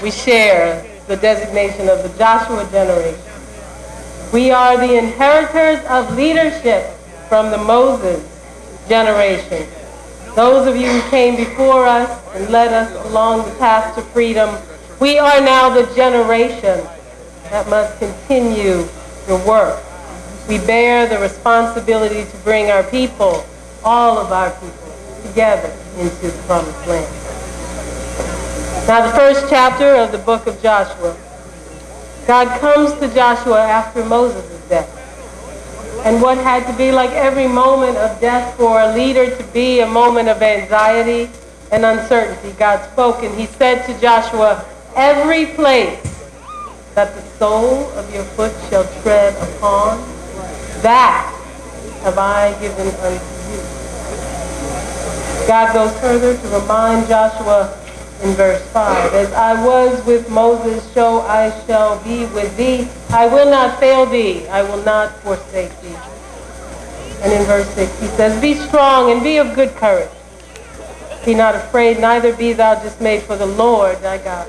we share the designation of the Joshua generation. We are the inheritors of leadership from the Moses generation. Those of you who came before us and led us along the path to freedom, we are now the generation that must continue the work. We bear the responsibility to bring our people, all of our people, together into the promised land. Now, the first chapter of the book of Joshua. God comes to Joshua after Moses' death. And what had to be like every moment of death for a leader to be a moment of anxiety and uncertainty, God spoke and he said to Joshua, every place that the sole of your foot shall tread upon, that have I given unto you. God goes further to remind Joshua in verse 5, as I was with Moses, so I shall be with thee. I will not fail thee. I will not forsake thee. And in verse 6 he says, be strong and be of good courage. Be not afraid, neither be thou dismayed, for the Lord thy God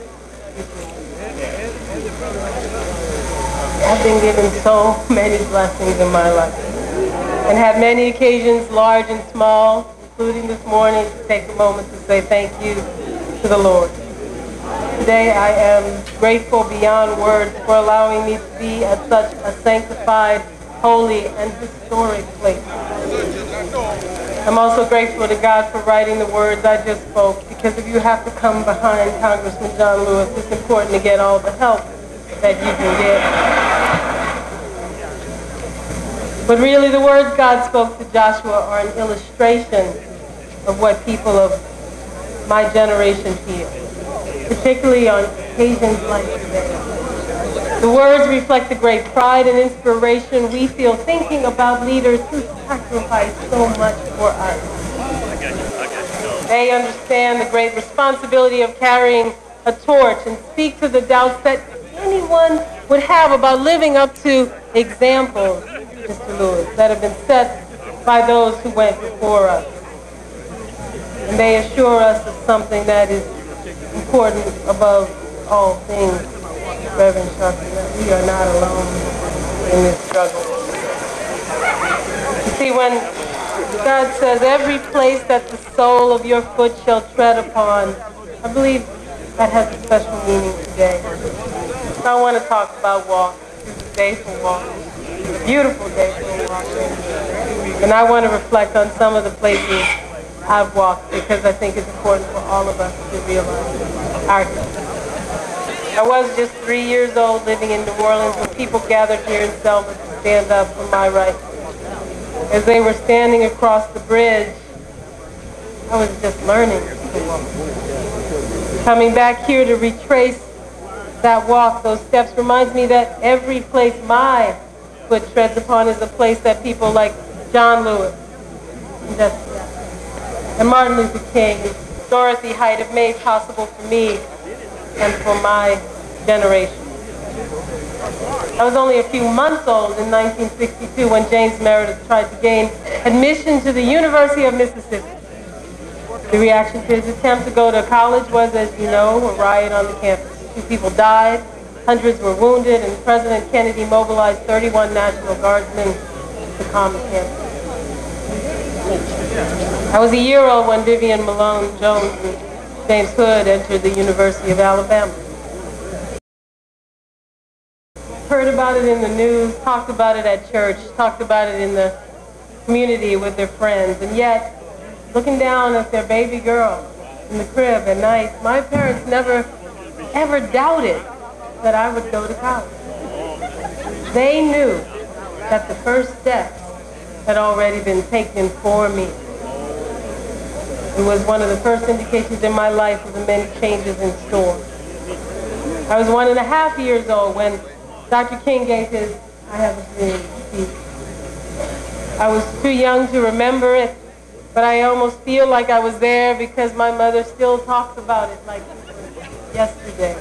is with thee. I've been given so many blessings in my life and had many occasions, large and small, including this morning, to take a moment to say thank you to the Lord. Today I am grateful beyond words for allowing me to be at such a sanctified, holy, and historic place. I'm also grateful to God for writing the words I just spoke, because if you have to come behind Congressman John Lewis, it's important to get all the help that you can get. But really the words God spoke to Joshua are an illustration of what people of my generation feel, particularly on occasions like today. The words reflect the great pride and inspiration we feel thinking about leaders who sacrifice so much for us. They understand the great responsibility of carrying a torch and speak to the doubts that anyone would have about living up to examples, Mr. Lewis, that have been set by those who went before us. And they assure us of something that is important above all things, Reverend Sharkey, that we are not alone in this struggle. You see, when God says, every place that the sole of your foot shall tread upon, I believe that has a special meaning today. So I want to talk about walk. This is a day for walking. It's a beautiful day for walking. And I want to reflect on some of the places I've walked, because I think it's important for all of us to realize our history. I was just 3 years old living in New Orleans when people gathered here in Selma to stand up for my rights. As they were standing across the bridge, I was just learning to walk. Coming back here to retrace that walk, those steps, reminds me that every place my foot treads upon is a place that people like John Lewis and Martin Luther King, Dorothy Height have made possible for me and for my generation. I was only a few months old in 1962 when James Meredith tried to gain admission to the University of Mississippi. The reaction to his attempt to go to college was, as you know, a riot on the campus. 2 people died, hundreds were wounded, and President Kennedy mobilized 31 National Guardsmen to calm the campus. I was a year old when Vivian Malone Jones and James Hood entered the University of Alabama. Heard about it in the news, talked about it at church, talked about it in the community with their friends, and yet, looking down at their baby girl in the crib at night, my parents never ever doubted that I would go to college. They knew that the first steps had already been taken for me. It was one of the first indications in my life of the many changes in store. I was 1.5 years old when Dr. King gave his I Have a Dream speech. I was too young to remember it, but I almost feel like I was there because my mother still talks about it like it was yesterday.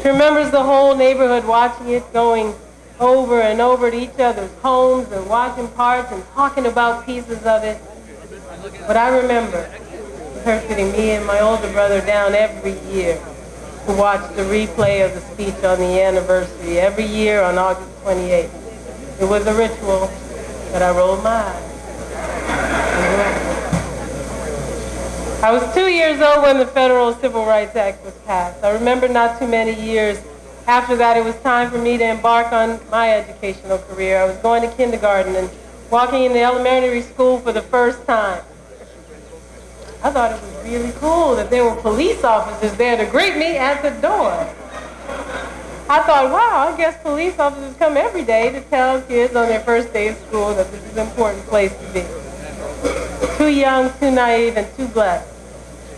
She remembers the whole neighborhood watching it, going over and over to each other's homes and watching parts and talking about pieces of it. But I remember her sitting me and my older brother down every year to watch the replay of the speech on the anniversary every year on August 28th. It was a ritual that I rolled my eyes. I was 2 years old when the Federal Civil Rights Act was passed. I remember not too many years after that, it was time for me to embark on my educational career. I was going to kindergarten and walking into elementary school for the first time. I thought it was really cool that there were police officers there to greet me at the door. I thought, wow, I guess police officers come every day to tell kids on their first day of school that this is an important place to be. Too young, too naive, and too blessed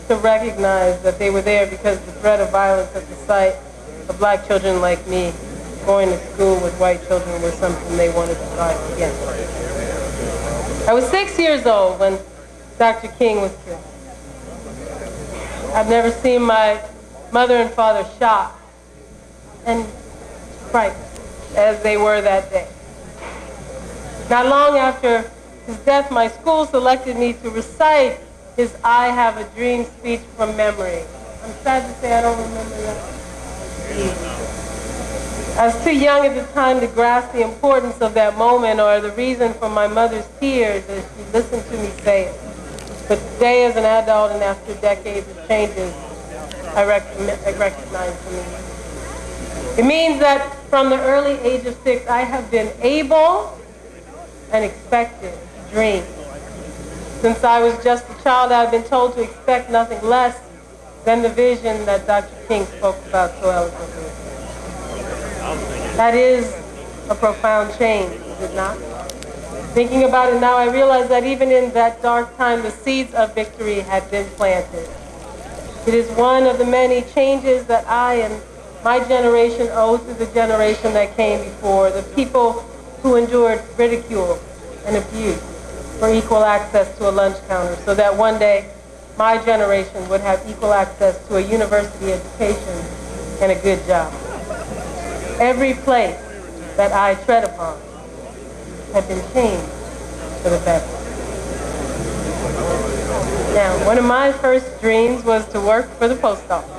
to recognize that they were there because the threat of violence at the sight of black children like me going to school with white children was something they wanted to fight against. I was 6 years old when Dr. King was killed. I've never seen my mother and father shocked and frightened as they were that day. Not long after his death, my school selected me to recite his I Have a Dream speech from memory. I'm sad to say I don't remember that. I was too young at the time to grasp the importance of that moment or the reason for my mother's tears as she listened to me say it. But today, as an adult and after decades of changes, I recognize the meaning. It means that from the early age of 6, I have been able and expected to dream. Since I was just a child, I've been told to expect nothing less than the vision that Dr. King spoke about so eloquently. That is a profound change, is it not? Thinking about it now, I realize that even in that dark time, the seeds of victory had been planted. It is one of the many changes that I and my generation owe to the generation that came before, the people who endured ridicule and abuse for equal access to a lunch counter, so that one day my generation would have equal access to a university education and a good job. Every place that I tread upon had been changed for the better. Now, one of my first dreams was to work for the post office.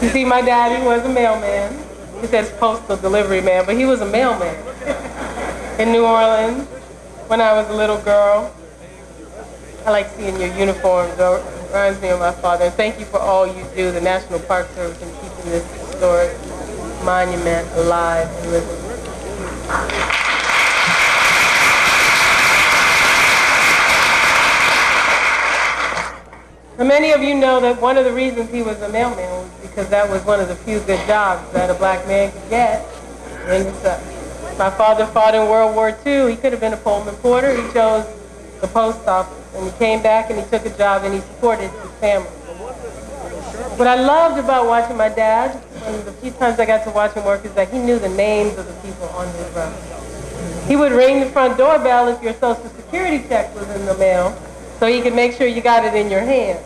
You see, my daddy was a mailman. He says postal delivery man, but he was a mailman in New Orleans when I was a little girl. I like seeing your uniforms. It reminds me of my father. And thank you for all you do, the National Park Service, in keeping this historic monument alive and living. And many of you know that one of the reasons he was a mailman was because that was one of the few good jobs that a black man could get in the South. My father fought in World War II. He could have been a Pullman porter. He chose the post office, and he came back and he took a job and he supported his family. What I loved about watching my dad, one of the few times I got to watch him work, is that he knew the names of the people on his route. He would ring the front doorbell if your Social Security check was in the mail, so he could make sure you got it in your hand.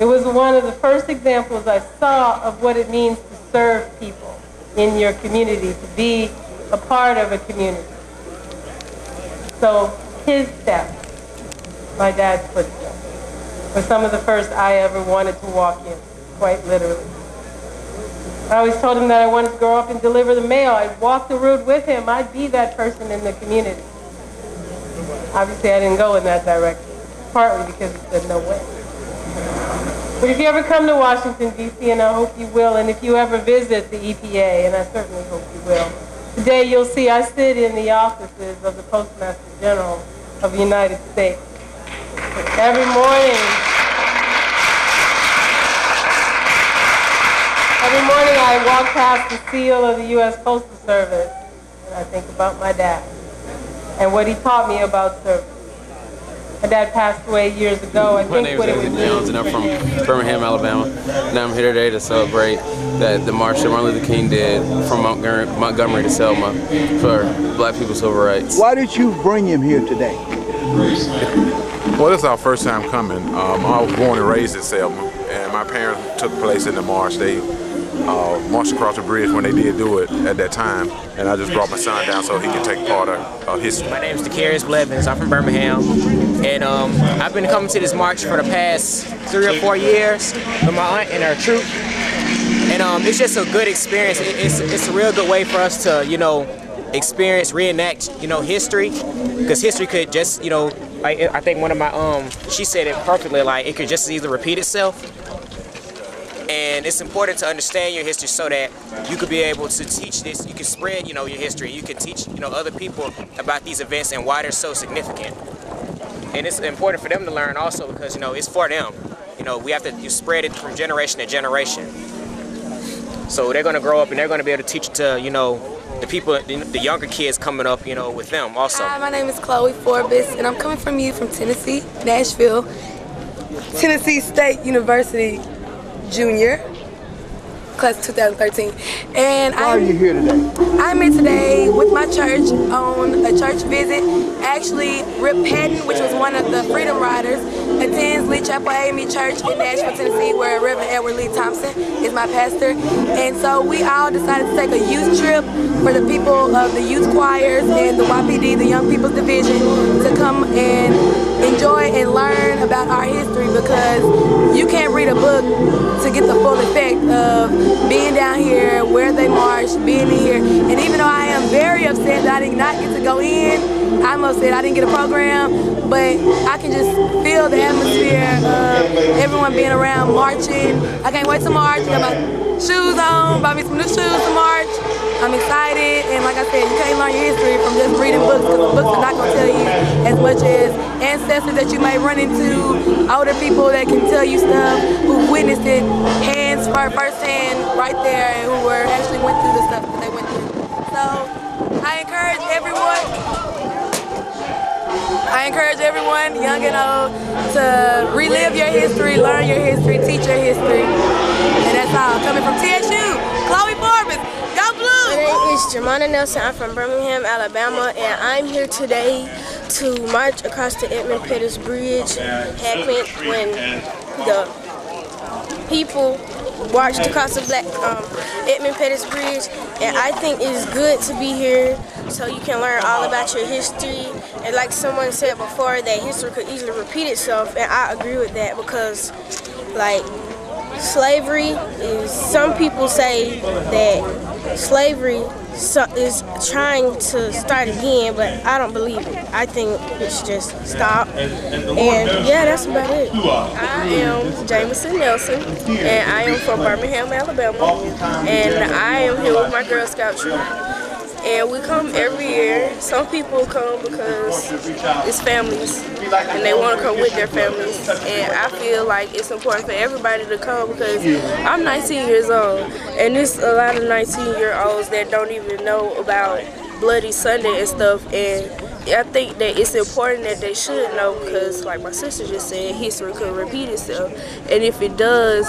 It was one of the first examples I saw of what it means to serve people in your community, to be a part of a community. So his steps, my dad's footsteps, were some of the first I ever wanted to walk in, quite literally. I always told him that I wanted to grow up and deliver the mail. I'd walk the route with him. I'd be that person in the community. Obviously, I didn't go in that direction, partly because he said no way. But if you ever come to Washington, D.C., and I hope you will, and if you ever visit the EPA, and I certainly hope you will, today you'll see I sit in the offices of the Postmaster General of the United States. Every morning I walk past the seal of the U.S. Postal Service, and I think about my dad and what he taught me about service. My dad passed away years ago. My name is Anthony Jones, and I'm from Birmingham, Alabama. And I'm here today to celebrate the march that Martin Luther King did from Montgomery to Selma for black people's civil rights. Why did you bring him here today? Well, this is our first time coming. I was born and raised in Selma, and my parents took place in the march. They marched across the bridge when they did do it at that time, and I just brought my son down so he can take part of history. My name is Decarius Blevins. I'm from Birmingham. And I've been coming to this march for the past 3 or 4 years with my aunt and her troop. And it's just a good experience. It's a real good way for us to, you know, experience, reenact, you know, history. Because history could just, you know, I think one of my, she said it perfectly, like it could just as easily repeat itself. And it's important to understand your history so that you could be able to teach this, you can spread, you know, your history. You can teach, you know, other people about these events and why they're so significant. And it's important for them to learn also because, you know, it's for them. You know, we have to spread it from generation to generation. So they're going to grow up and they're going to be able to teach it to, you know, the people, the younger kids coming up, you know, with them also. Hi, my name is Chloe Forbes, and I'm coming from Tennessee, Nashville, Tennessee State University Junior, class 2013. And Why are you here today? I'm here today with my church on a church visit. Actually, Rip Patton, which was one of the Freedom Riders, attends Lee Chapel AME Church in Nashville, Tennessee, where Reverend Edward Lee Thompson is my pastor. And so we all decided to take a youth trip for the people of the youth choirs and the YPD, the Young People's Division, to come and enjoy and learn about our history, because you can't read a book to get the full effect of being down here, where they marched, being here. And even though I am very upset that I did not get to go in, I'm upset I didn't get a program, but I can just feel the atmosphere of everyone being around marching. I can't wait to march. Got my shoes on, bought me some new shoes to march. I'm excited, and like I said, you can't learn your history from just reading books, because books are not going to tell you as much as ancestors that you may run into, older people that can tell you stuff, who witnessed it firsthand right there, and who actually went through the stuff that they went through. So I encourage everyone, young and old, to relive your history, learn your history, teach your history, and that's all. Coming from TSU, Chloe Forbes. Go Blue! My name is Jamana Nelson. I'm from Birmingham, Alabama, and I'm here today to march across the Edmund Pettus Bridge. Happened when the people marched across the Edmund Pettus Bridge, and I think it's good to be here so you can learn all about your history. And like someone said before, that history could easily repeat itself, and I agree with that, because like slavery is, some people say that slavery is trying to start again, but I don't believe it. I think it should just stop. And yeah, that's about it. I am Jameson Nelson, and I am from Birmingham, Alabama, and I am here with my Girl Scout troop. And we come every year. Some people come because it's families and they want to come with their families. And I feel like it's important for everybody to come, because I'm 19 years old, and there's a lot of 19-year-olds that don't even know about Bloody Sunday and stuff. And I think that it's important that they should know, because like my sister just said, history could repeat itself. And if it does,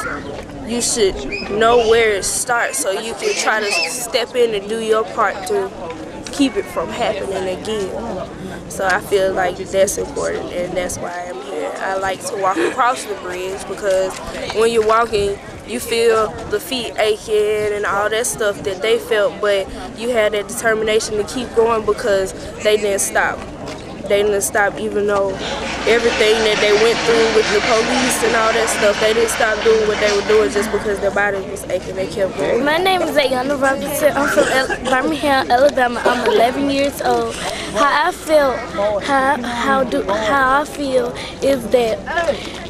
you should know where it starts so you can try to step in and do your part to keep it from happening again. So I feel like that's important, and that's why I'm here. I like to walk across the bridge, because when you're walking, you feel the feet aching and all that stuff that they felt, but you had that determination to keep going because they didn't stop. They didn't stop, even though everything that they went through with the police and all that stuff, they didn't stop doing what they were doing just because their body was aching. They kept going. My name is Amelia Robinson. I'm from Birmingham, Alabama. I'm 11 years old. How I feel is that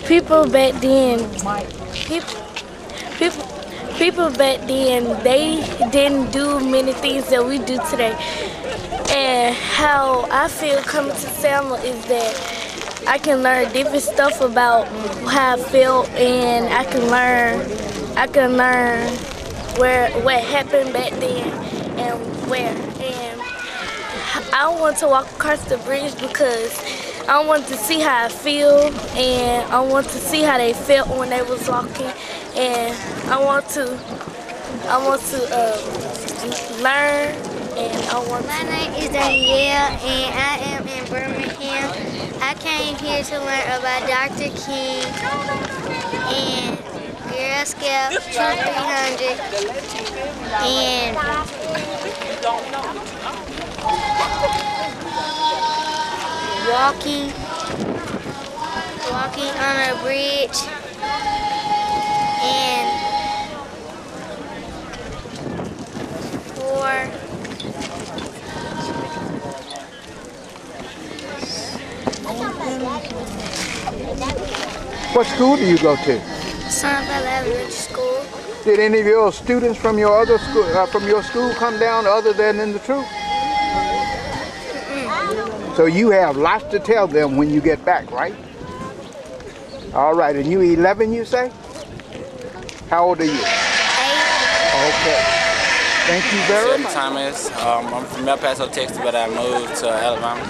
people back then, they didn't do many things that we do today. And how I feel coming to Selma is that I can learn different stuff about how I feel, and I can learn what happened back then and where. And I want to walk across the bridge because I want to see how I feel, and I want to see how they felt when they was walking, and I want to learn. My name is Danielle, and I am in Birmingham. I came here to learn about Dr. King and Girl Scout Troop 300 and walking walking on a bridge, and 4. What school do you go to? Selma Elementary School. Did any of your students from your other school, from your school, come down other than in the troop? So you have lots to tell them when you get back, right? All right, and you 11, you say? How old are you? 8. Okay. Thank you very much. Thomas. I'm from El Paso, Texas, but I moved to Alabama.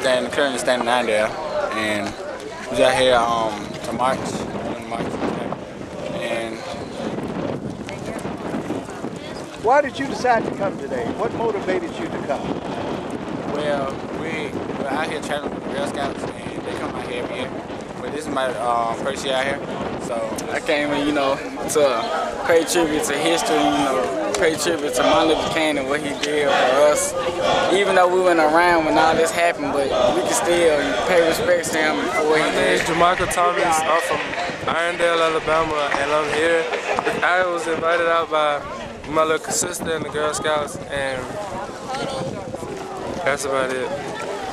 I'm currently standing down there, and we got here to March. And why did you decide to come today? What motivated you to come? Well, we're out here traveling with the Girl Scouts, and they come out here every year. But this is my first year out here, so I came in, to pay tribute to history, pay tribute to Martin Luther King and what he did for us. Even though we weren't around when all this happened, but we can still pay respects to him for what he did. My name is Thomas. I'm from Irondale, Alabama, and I'm here. I was invited out by my little sister in the Girl Scouts, and that's about it.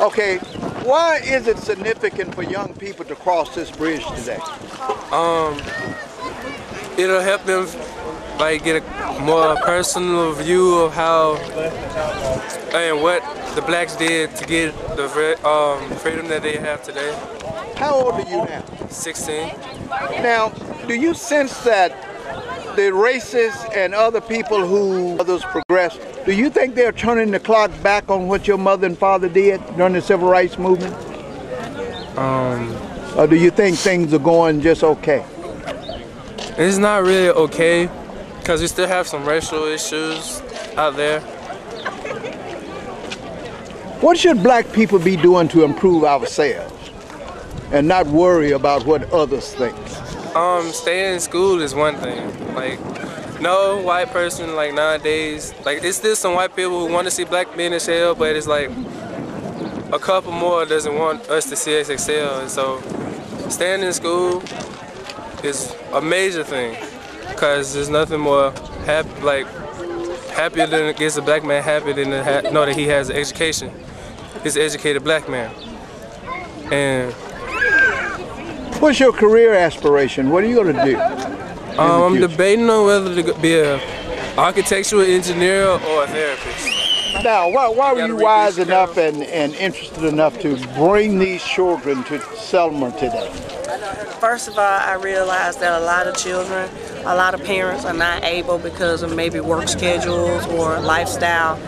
Okay, why is it significant for young people to cross this bridge today? It'll help them get a more personal view of how and what the blacks did to get the freedom that they have today. How old are you now? 16. Now, do you sense that the racists and other people who others progress, do you think they're turning the clock back on what your mother and father did during the civil rights movement? Or do you think things are going just okay? It's not really okay, because we still have some racial issues out there. What should black people be doing to improve ourselves and not worry about what others think? Staying in school is one thing. No white person nowadays, it's still some white people who want to see black men excel, but it's a couple more doesn't want us to see us excel. And so staying in school is a major thing, because there's nothing more happier than it gets a black man happy than to know that he has an education. He's an educated black man. And what's your career aspiration? What are you going to do? I'm debating on whether to be an architectural engineer or a therapist. Now, why were you wise enough and interested enough to bring these children to Selma today? First of all, I realized that a lot of children, a lot of parents are not able because of maybe work schedules or lifestyle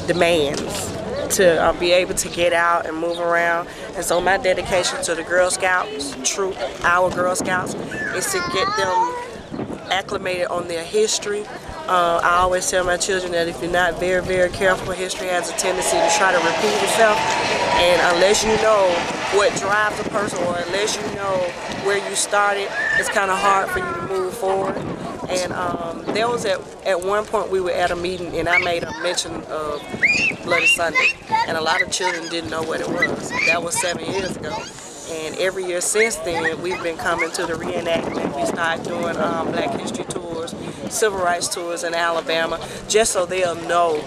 demands to be able to get out and move around. And so my dedication to the Girl Scouts troop, our Girl Scouts, is to get them acclimated on their history. I always tell my children that if you're not very, very careful, history has a tendency to try to repeat itself. And unless you know what drives a person, or unless you know where you started, it's kind of hard for you to move forward. And there was at one point we were at a meeting and I made a mention of Bloody Sunday, and a lot of children didn't know what it was. That was 7 years ago. And every year since then, we've been coming to the reenactment. We started doing Black History tours, Civil Rights tours in Alabama, just so they'll know,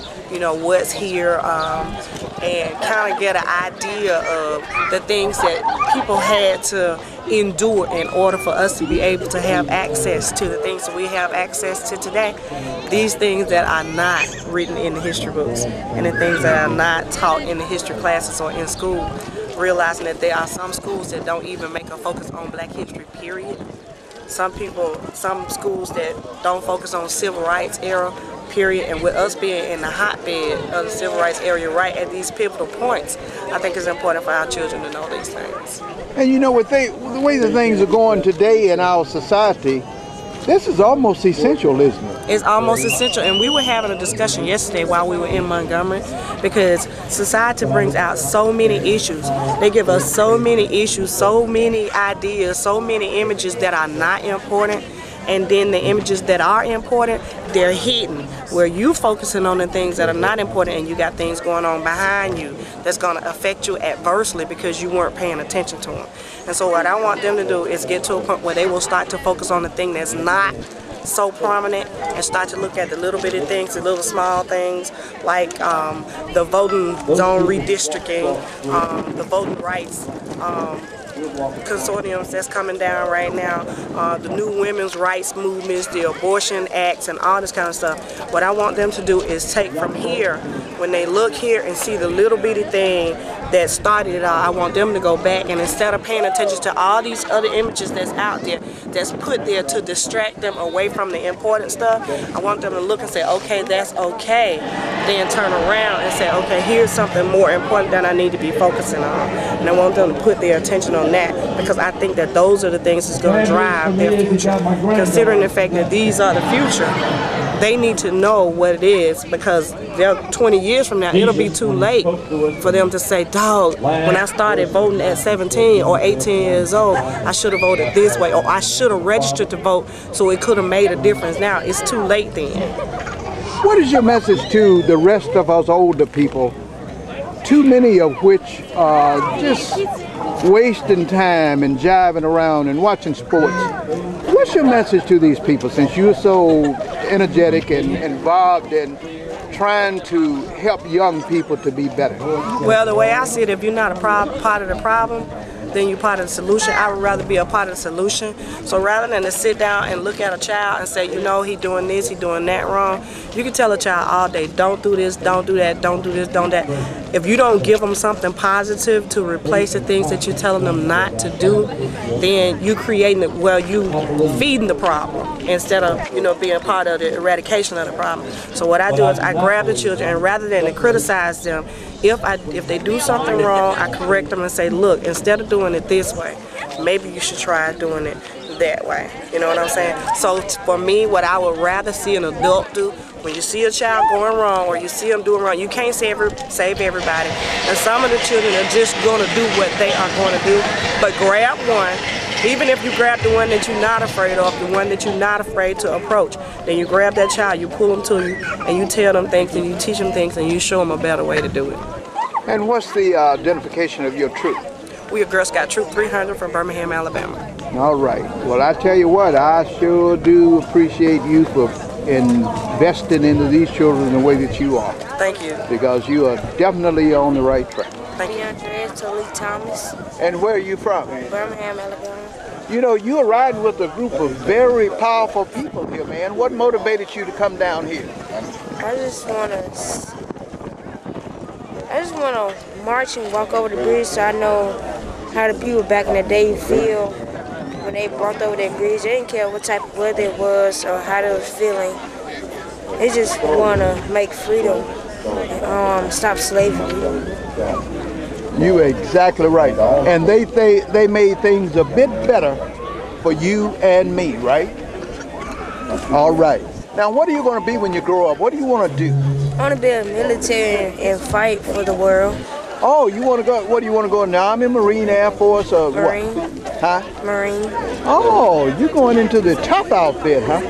what's here, and kind of get an idea of the things that people had to endure in order for us to be able to have access to the things that we have access to today. These things that are not written in the history books and the things that are not taught in the history classes or in school. Realizing that there are some schools that don't even make a focus on Black history, period. Some schools that don't focus on civil rights era, period. And with us being in the hotbed of the civil rights area right at these pivotal points, I think it's important for our children to know these things. And with the way the things are going today in our society, this is almost essential, isn't it? It's almost essential, and we were having a discussion yesterday while we were in Montgomery, because society brings out so many issues. They give us so many issues, so many ideas, so many images that are not important, and then the images that are important, they're hidden, where you focusing on the things that are not important, and you got things going on behind you that's going to affect you adversely because you weren't paying attention to them. And so what I want them to do is get to a point where they will start to focus on the thing that's not so prominent and start to look at the little bitty things, the little small things, like the voting zone redistricting, the voting rights consortiums that's coming down right now, the new women's rights movements, the abortion acts, and all this kind of stuff. What I want them to do is take from here, when they look here and see the little bitty thing that started it all, I want them to go back, and instead of paying attention to all these other images that's out there, that's put there to distract them away from the important stuff, I want them to look and say, okay, that's okay. Then turn around and say, okay, here's something more important that I need to be focusing on. And I want them to put their attention on that, because I think that those are the things that's going to drive their future. Considering the fact that these are the future, they need to know what it is, because they're 20 years from now, it'll be too late for them to say, dog, when I started voting at 17 or 18 years old, I should have voted this way, or I should have registered to vote so it could have made a difference. Now, it's too late then. What is your message to the rest of us older people, too many of which are just wasting time and jiving around and watching sports? What's your message to these people, since you're so energetic and involved in trying to help young people to be better? Well, the way I see it, if you're not a part of the problem, then you're part of the solution. I would rather be a part of the solution. So rather than to sit down and look at a child and say, you know, he doing this, he doing that wrong, you can tell a child all day, don't do this, don't do that, don't do this, don't that. If you don't give them something positive to replace the things that you're telling them not to do, then you creating it, well, you feeding the problem instead of, you know, being part of the eradication of the problem. So what I do is I grab the children, and rather than to criticize them, if they do something wrong, I correct them and say, look, instead of doing it this way, maybe you should try doing it that way. You know what I'm saying? So for me, what I would rather see an adult do, when you see a child going wrong or you see them doing wrong, you can't save everybody. And some of the children are just going to do what they are going to do. But grab one, even if you grab the one that you're not afraid of, the one that you're not afraid to approach, then you grab that child, you pull them to you, and you tell them things, and you teach them things, and you show them a better way to do it. And what's the identification of your troop? We are Girl Scout Troop 300 from Birmingham, Alabama. All right. Well, I tell you what, I sure do appreciate you for investing into these children the way that you are. Thank you. Because you are definitely on the right track. Thank you. Thomas. And where are you from? Birmingham, Alabama. You know, you're riding with a group of very powerful people here, man. What motivated you to come down here? I just want to march and walk over the bridge so I know how the people back in the day feel when they walked over that bridge. They didn't care what type of weather it was or how they was feeling. They just want to make freedom and stop slavery. You are exactly right. And they made things a bit better for you and me, right? All right. Now, what are you going to be when you grow up? What do you want to do? I want to be a military and fight for the world. Oh, you want to go? What do you want to go in the Army, Marine, Air Force, or Marine. What? Huh? Marine. Oh, you're going into the tough outfit, huh?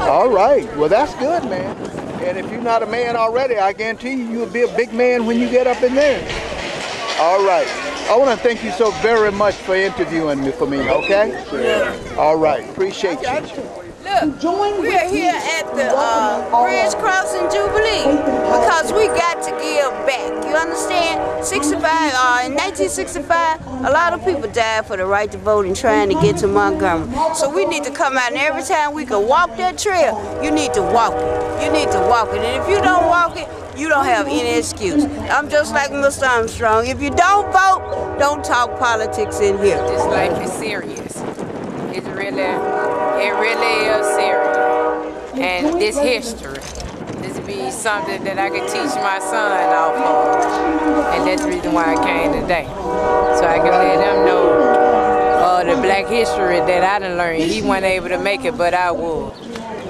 All right. Well, that's good, man. And if you're not a man already, I guarantee you'll be a big man when you get up in there. All right. I want to thank you so very much for interviewing me for me, okay? Yeah. All right. Appreciate you. Look, we are here at the Bridge Crossing Jubilee because we got to give back. You understand? In 1965, a lot of people died for the right to vote and trying to get to Montgomery. So we need to come out, and every time we can walk that trail, you need to walk it. You need to walk it. And if you don't walk it, you don't have any excuse. I'm just like Mr. Armstrong. If you don't vote, don't talk politics in here. This life is serious. It really is serious. And this history, this be something that I could teach my son off of. And that's the reason why I came today. So I can let them know the black history that I done learned. He wasn't able to make it, but I would.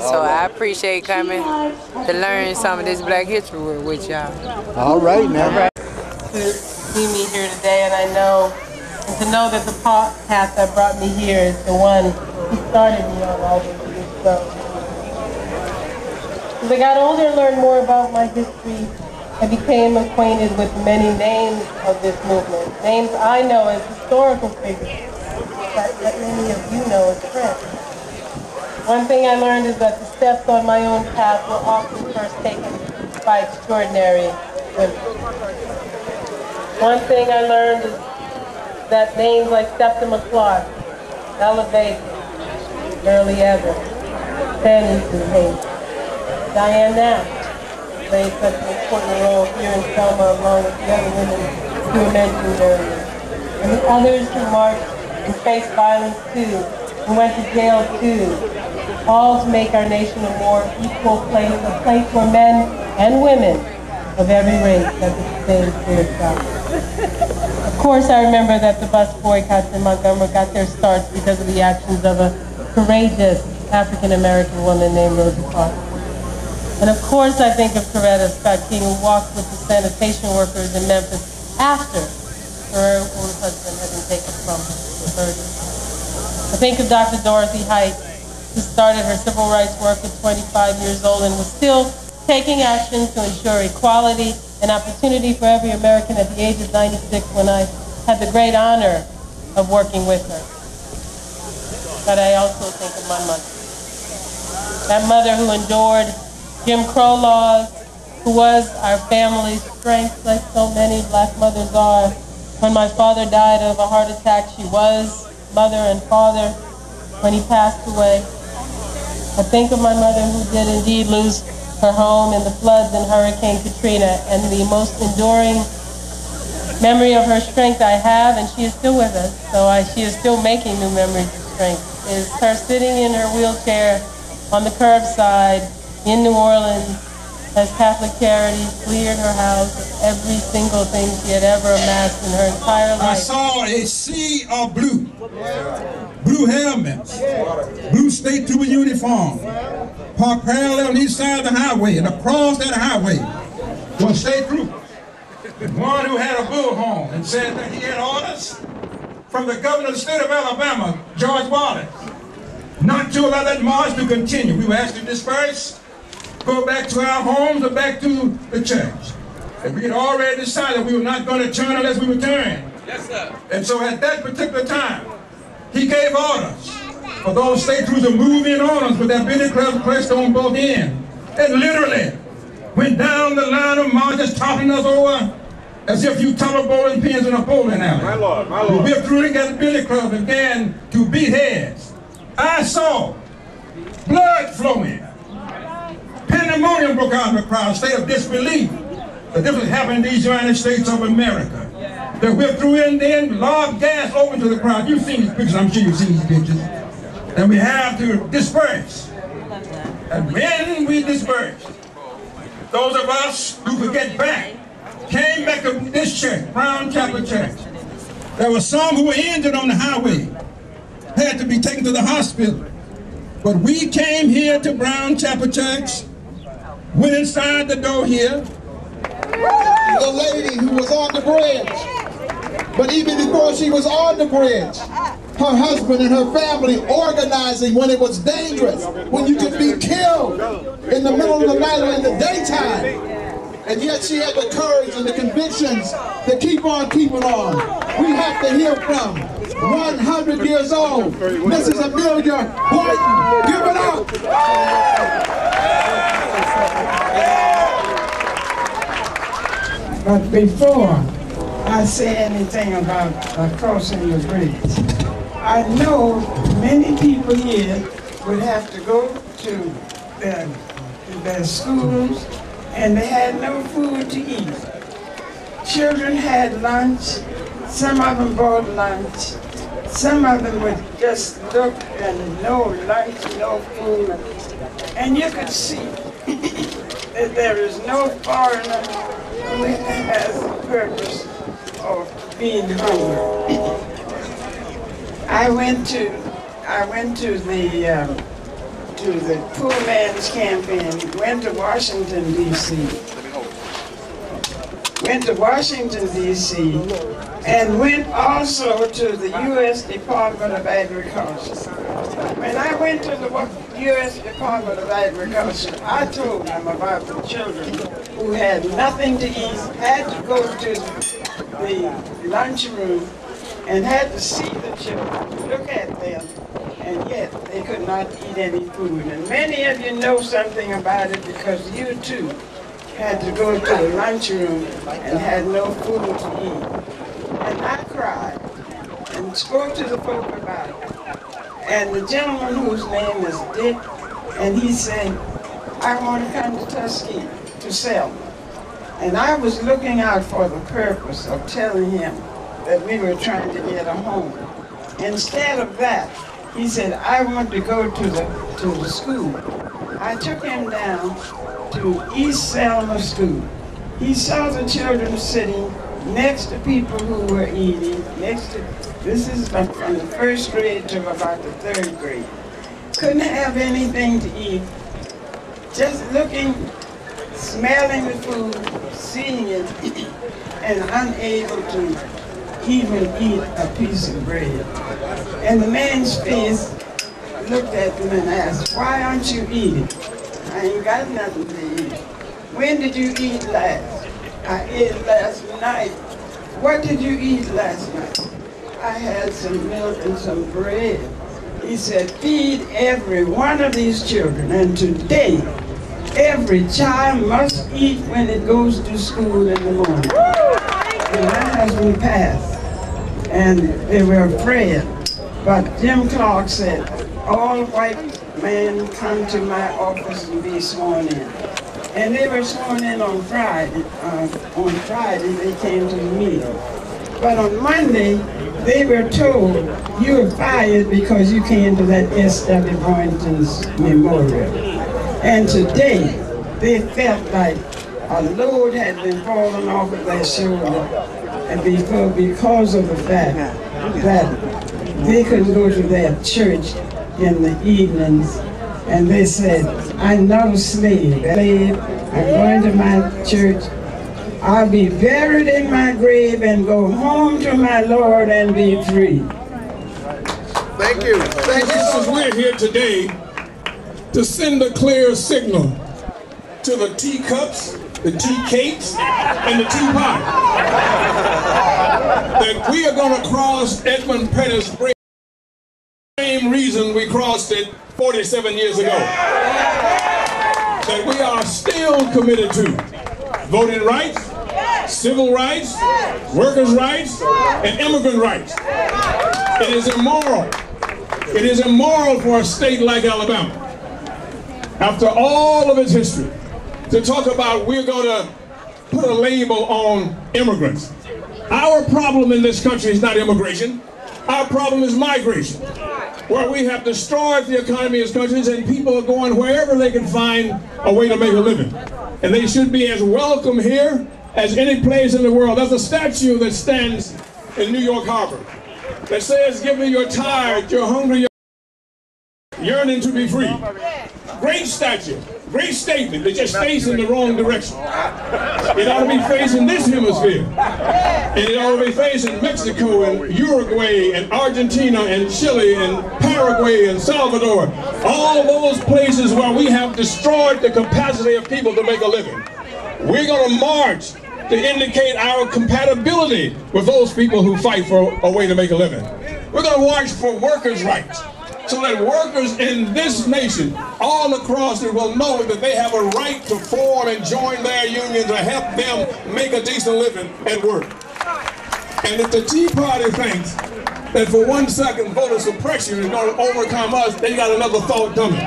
So I appreciate coming to learn some of this black history with y'all. All right, now. To see me here today, and I know, and to know that the path that brought me here is the one he started me on all those years so. As I got older and learned more about my history, I became acquainted with many names of this movement, names I know as historical figures, that many of you know as friends. One thing I learned is that the steps on my own path were often first taken by extraordinary women. One thing I learned is that names like Septima Clark, Ella Baker, Shirley Evans, Fanny Sue Hayes, Diane Nash played such an important role here in Selma along with the other women who were mentioned earlier. And the others who marched and faced violence too, who went to jail too, all to make our nation a more equal place, a place where men and women of every race have the same fair shot. Of course, I remember that the bus boycotts in Montgomery got their starts because of the actions of a courageous African-American woman named Rosa Parks. And of course, I think of Coretta Scott King, who walked with the sanitation workers in Memphis after her own husband had been taken from her for murder. I think of Dr. Dorothy Height, who started her civil rights work at 25 years old and was still taking action to ensure equality and opportunity for every American at the age of 96 when I had the great honor of working with her. But I also think of my mother. That mother who endured Jim Crow laws, who was our family's strength, like so many black mothers are. When my father died of a heart attack, she was mother and father when he passed away. I think of my mother who did indeed lose her home in the floods and Hurricane Katrina, and the most enduring memory of her strength I have, and she is still with us, so she is still making new memories of strength, is her sitting in her wheelchair on the curbside in New Orleans as Catholic Charities cleared her house of every single thing she had ever amassed in her entire life. I saw a sea of blue. Blue helmets, blue state trooper uniform, parked parallel on each side of the highway, and across that highway was state troopers. One who had a bullhorn and said that he had orders from the governor of the state of Alabama, George Wallace, not to allow that march to continue. We were asked to disperse, go back to our homes or back to the church. And we had already decided we were not going to turn unless we returned. Yes, sir. And so at that particular time, he gave orders for those state troopers to move in on us with their billy clubs pressed on both ends. And literally went down the line of marches, toppling us over as if you topple bowling pins in a bowling alley. My Lord, my Lord. We whipped through and got the billy clubs and began to beat heads. I saw blood flowing. Pandemonium broke out in the crowd, a state of disbelief that this was happening in these United States of America. They whipped through and then lobbed gas over to the crowd. You've seen these pictures, I'm sure you've seen these pictures. And we have to disperse. And when we dispersed, those of us who could get back came back to this church, Brown Chapel Church. There were some who were injured on the highway, had to be taken to the hospital. But we came here to Brown Chapel Church, went inside the door here. The lady who was on the bridge, but even before she was on the bridge, her husband and her family organizing when it was dangerous, when you could be killed in the middle of the night or in the daytime. And yet she had the courage and the convictions to keep on keeping on. We have to hear from 100 years old, Mrs. Amelia Boynton. Give it up! But before I say anything about crossing the bridge, I know many people here would have to go to their schools and they had no food to eat. Children had lunch, some of them bought lunch, some of them would just look and no lunch, no food. And you could see that there is no foreigner who has the purpose of being hungry. I went to the poor man's campaign, went to Washington, D.C. Went to Washington, D.C. and went also to the U.S. Department of Agriculture. When I went to the U.S. Department of Agriculture, I told them about the children who had nothing to eat, had to go to the lunchroom, and had to see the children, look at them, and yet they could not eat any food. And many of you know something about it because you too had to go to the lunchroom and had no food to eat. And I cried and spoke to the folk about it. And the gentleman whose name is Dick, and he said, I want to come to Tuskegee, to Selma. And I was looking out for the purpose of telling him that we were trying to get a home. Instead of that, he said, I want to go to the school. I took him down to East Selma School. He saw the children sitting next to people who were eating, this is from the first grade to about the third grade. Couldn't have anything to eat, just looking, smelling the food, seeing it, and unable to even eat a piece of bread. And the man's face looked at them and asked, why aren't you eating? I ain't got nothing to eat. When did you eat last? I ate last night. What did you eat last night? I had some milk and some bread. He said, feed every one of these children. And today, every child must eat when it goes to school in the morning. And my husband passed, and they were afraid. But Jim Clark said, all white men come to my office and be sworn in. And they were sworn in on Friday. On Friday, they came to the meeting. But on Monday, they were told, you were fired because you came to that S.W. Boynton's memorial. And today, they felt like a load had been falling off of their shoulder, and because of the fact that they couldn't go to their church in the evenings, and they said, I'm not a slave. I'm going to my church. I'll be buried in my grave and go home to my Lord and be free. Thank you. Thank you. Since we're here today to send a clear signal to the teacups, the tea cakes, and the teapot that we are going to cross Edmund Pettus Bridge. Same reason we crossed it 47 years ago. That we are still committed to voting rights, civil rights, workers' rights, and immigrant rights. It is immoral. It is immoral for a state like Alabama, after all of its history, to talk about we're going to put a label on immigrants. Our problem in this country is not immigration. Our problem is migration, where we have destroyed the economy of countries and people are going wherever they can find a way to make a living. And they should be as welcome here as any place in the world. There's a statue that stands in New York Harbor that says, give me your tired, your hungry, your yearning to be free. Great statue, great statement. They're just facing the wrong direction. It ought to be facing this hemisphere. And it ought to be facing Mexico and Uruguay and Argentina and Chile and Paraguay and Salvador. All those places where we have destroyed the capacity of people to make a living. We're going to march to indicate our compatibility with those people who fight for a way to make a living. We're going to march for workers' rights, so that workers in this nation, all across it, will know that they have a right to form and join their union to help them make a decent living and work. And if the Tea Party thinks that for 1 second voter suppression is going to overcome us, they got another thought coming.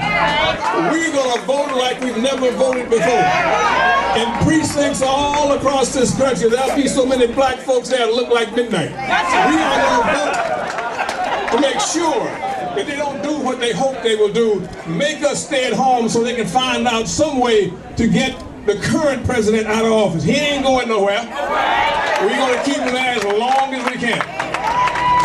We're going to vote like we've never voted before. In precincts all across this country, there'll be so many black folks there that look like midnight. We are going to vote to make sure that they don't do what they hope they will do, make us stay at home so they can find out some way to get the current president out of office. He ain't going nowhere. We're going to keep him there as long as we can.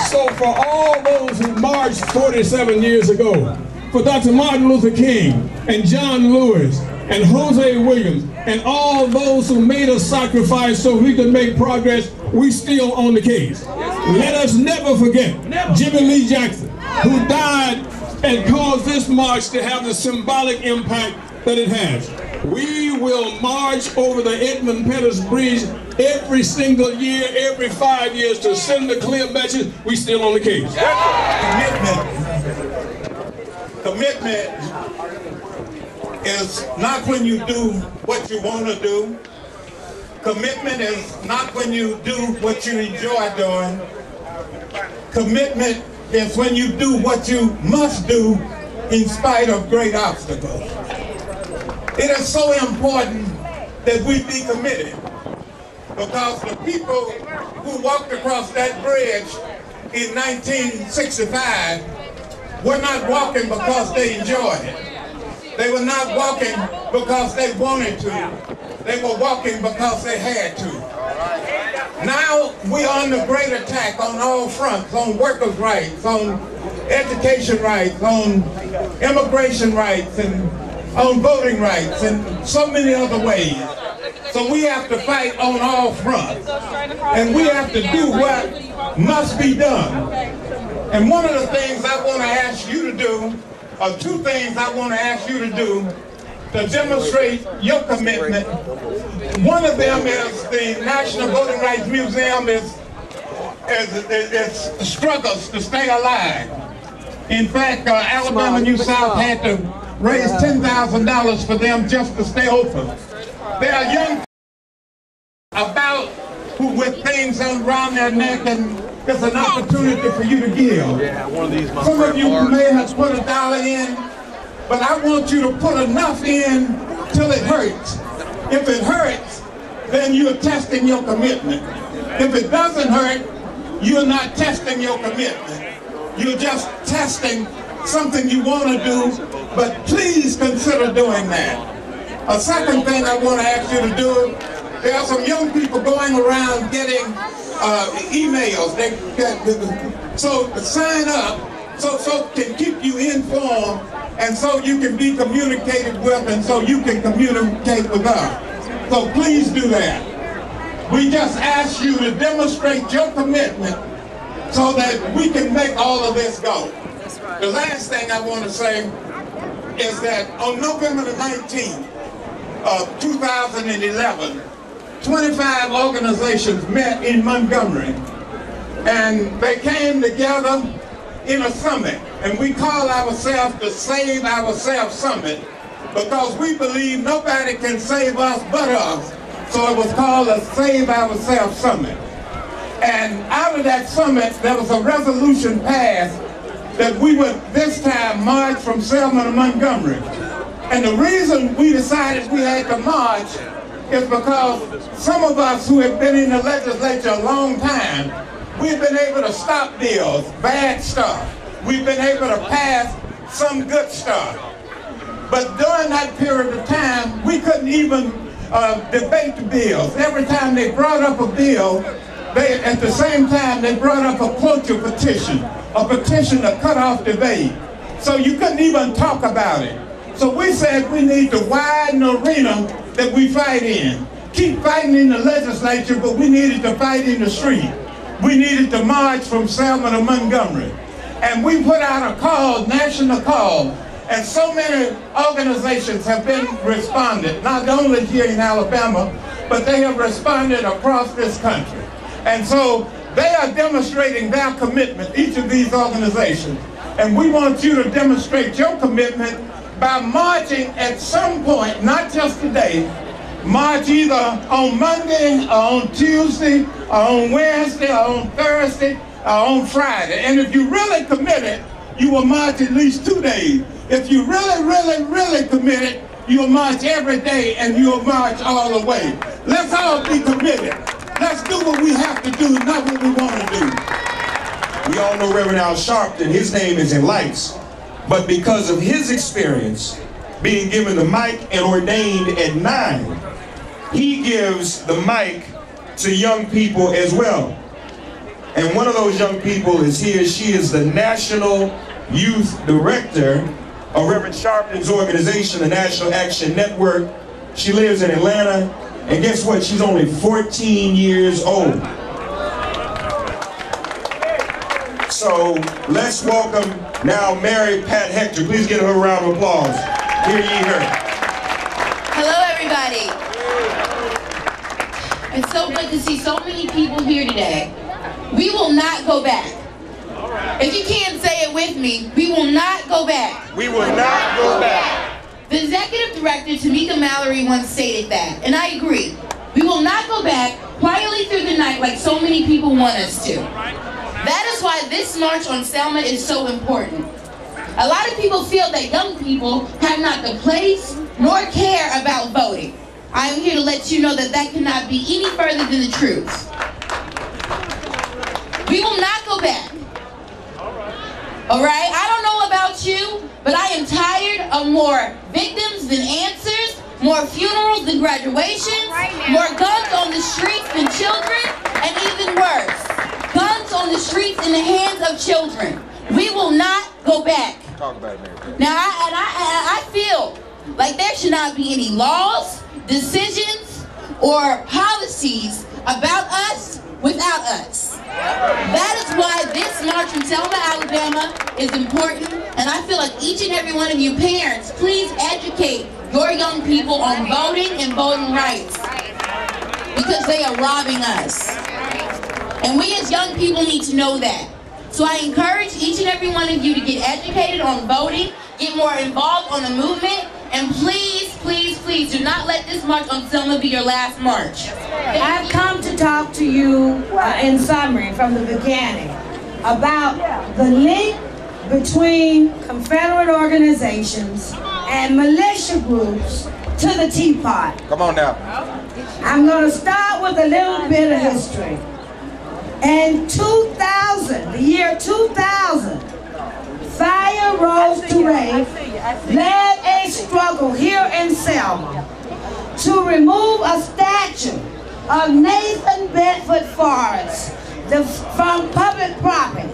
So for all those who marched 47 years ago, for Dr. Martin Luther King and John Lewis and Jose Williams and all those who made a sacrifice so we could make progress, we still on the case. Let us never forget Jimmy Lee Jackson, who died and cause this march to have the symbolic impact that it has. We will march over the Edmund Pettus Bridge every single year, every 5 years, to send the clear message we still on the case. Commitment is not when you do what you want to do. Commitment is not when you do what you enjoy doing. Commitment is when you do what you must do in spite of great obstacles. It is so important that we be committed, because the people who walked across that bridge in 1965 were not walking because they enjoyed it. They were not walking because they wanted to. They were walking because they had to. Now we are under great attack on all fronts, on workers' rights, on education rights, on immigration rights, and on voting rights, and so many other ways. So we have to fight on all fronts. And we have to do what must be done. And one of the things I want to ask you to do, or two things I want to ask you to do to demonstrate your commitment. One of them is the National Voting Rights Museum is struggles to stay alive. In fact, Alabama New South had to raise $10,000 for them just to stay open. There are young about who with things around their neck, and it's an opportunity for you to give. Some of you may have put $1 in, but I want you to put enough in till it hurts. If it hurts, then you're testing your commitment. If it doesn't hurt, you're not testing your commitment. You're just testing something you want to do, but please consider doing that. A second thing I want to ask you to do, there are some young people going around getting emails. So sign up so can keep you informed, and so you can be communicated with, and so you can communicate with us. So please do that. We just ask you to demonstrate your commitment so that we can make all of this go. The last thing I want to say is that on November the 19th of 2011, 25 organizations met in Montgomery, and they came together in a summit, and we call ourselves the Save Ourselves Summit, because we believe nobody can save us but us. So it was called a Save Ourselves Summit. And out of that summit, there was a resolution passed that we would this time march from Selma to Montgomery. And the reason we decided we had to march is because some of us who have been in the legislature a long time, we've been able to stop bills, bad stuff. We've been able to pass some good stuff. But during that period of time, we couldn't even debate the bills. Every time they brought up a bill, at the same time they brought up a cloture petition, a petition to cut off debate. So you couldn't even talk about it. So we said we need to widen the arena that we fight in. Keep fighting in the legislature, but we needed to fight in the street. We needed to march from Selma to Montgomery. And we put out a call, national call, and so many organizations have been responded, not only here in Alabama, but they have responded across this country. And so they are demonstrating their commitment, each of these organizations. And we want you to demonstrate your commitment by marching at some point, not just today, march either on Monday, or on Tuesday, or on Wednesday, or on Thursday, or on Friday. And if you're really committed, you will march at least 2 days. If you're really committed, you'll march every day, and you'll march all the way. Let's all be committed. Let's do what we have to do, not what we want to do. We all know Reverend Al Sharpton. His name is in lights. But because of his experience being given the mic and ordained at 9, he gives the mic to young people as well. And one of those young people is here. She is the National Youth Director of Reverend Sharpton's organization, the National Action Network. She lives in Atlanta, and guess what? She's only 14 years old. So let's welcome Now Mary Pat Hector, please give her a round of applause. Hear ye her. Hello everybody. It's so good to see so many people here today. We will not go back. If you can't say it with me, we will not go back. We will not go back. The executive director, Tamika Mallory, once stated that, and I agree. We will not go back quietly through the night like so many people want us to. That is why this march on Selma is so important. A lot of people feel that young people have not the place nor care about voting. I am here to let you know that that cannot be any further than the truth. We will not go back. All right? I don't know about you, but I am tired of more victims than answers, more funerals than graduations, more guns on the streets than children, and even worse, guns on the streets in the hands of children. We will not go back. Talk about it, Mary. Now, I feel like there should not be any laws, decisions, or policies about us without us. That is why this march from Selma, Alabama is important, and I feel like each and every one of you parents, please educate your young people on voting and voting rights, because they are robbing us. And we as young people need to know that. So I encourage each and every one of you to get educated on voting, get more involved on the movement, and please, please, please do not let this march on Selma be your last march. I've come to talk to you in summary from the beginning about the link between Confederate organizations and militia groups to the Tea Party. Come on now. I'm going to start with a little bit of history. In 2000, the year 2000, fire rose to rage, led a struggle here in Selma to remove a statue of Nathan Bedford Forrest from public property.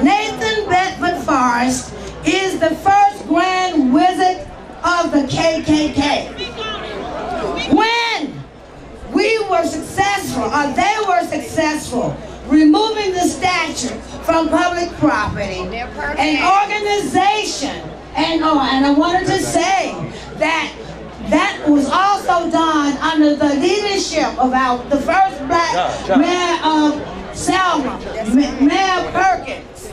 Nathan Bedford Forrest is the first Grand Wizard of the KKK. When we were successful, or they were successful, removing the statue from public property, an organization, and I wanted to say that that was also done under the leadership of the first black mayor of Selma, Mayor Perkins.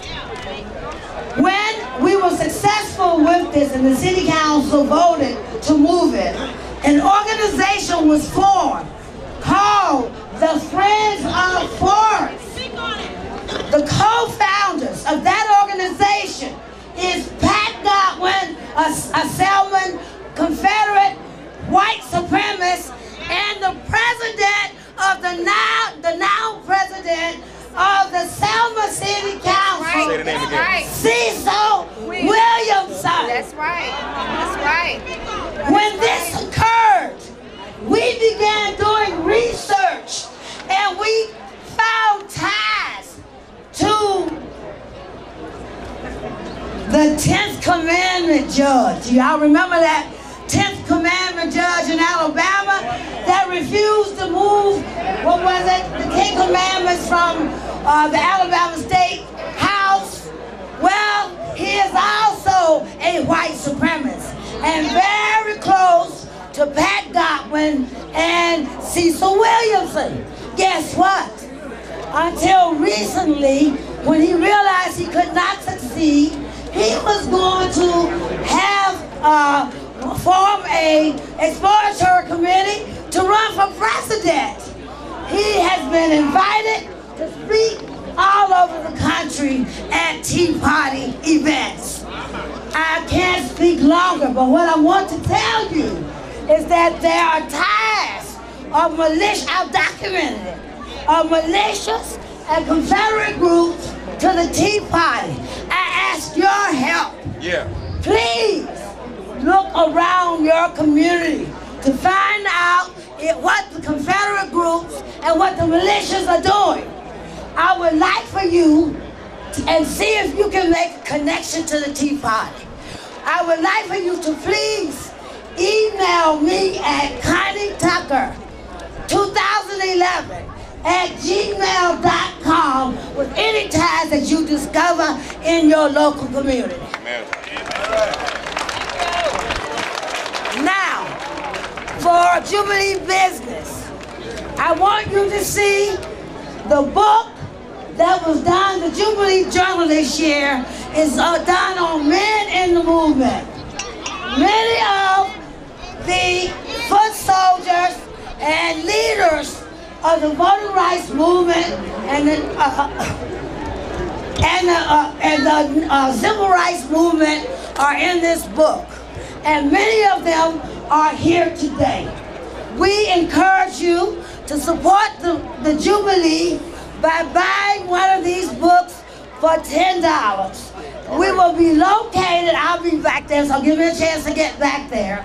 When we were successful with this and the city council voted to move it, an organization was formed called the Friends of Forest. The co-founders of that organization is Pat Godwin, a Selman Confederate white supremacist, and the president of the now president of the Selma City Council, Say the name again. Cecil Williamson. That's right. That's right. When this occurred, we began doing research and we found ties to the 10th Commandment judge. Y'all remember that 10th Commandment judge in Alabama that refused to move, what was it, the 10 Commandments from the Alabama State House? Well, he is also a white supremacist and very close to Pat Godwin and Cecil Williamson. Guess what? Until recently, when he realized he could not succeed, he was going to have form a exploratory committee to run for president. He has been invited to speak all over the country at Tea Party events. I can't speak longer, but what I want to tell you is that there are ties of militia, I've documented it, of militias and Confederate groups to the Tea Party. I ask your help. Yeah. Please look around your community to find out what the Confederate groups and what the militias are doing. I would like for you and see if you can make a connection to the Tea Party. I would like for you to please email me at Connie Tucker 2011 gmail.com with any ties that you discover in your local community. Now, for Jubilee business, I want you to see the book that was done. The Jubilee Journal this year is done on men in the movement. Many of the foot soldiers and leaders of the voting rights movement and the civil rights movement are in this book. And many of them are here today. We encourage you to support the Jubilee by buying one of these books for $10. We will be located, I'll be back there, so give me a chance to get back there,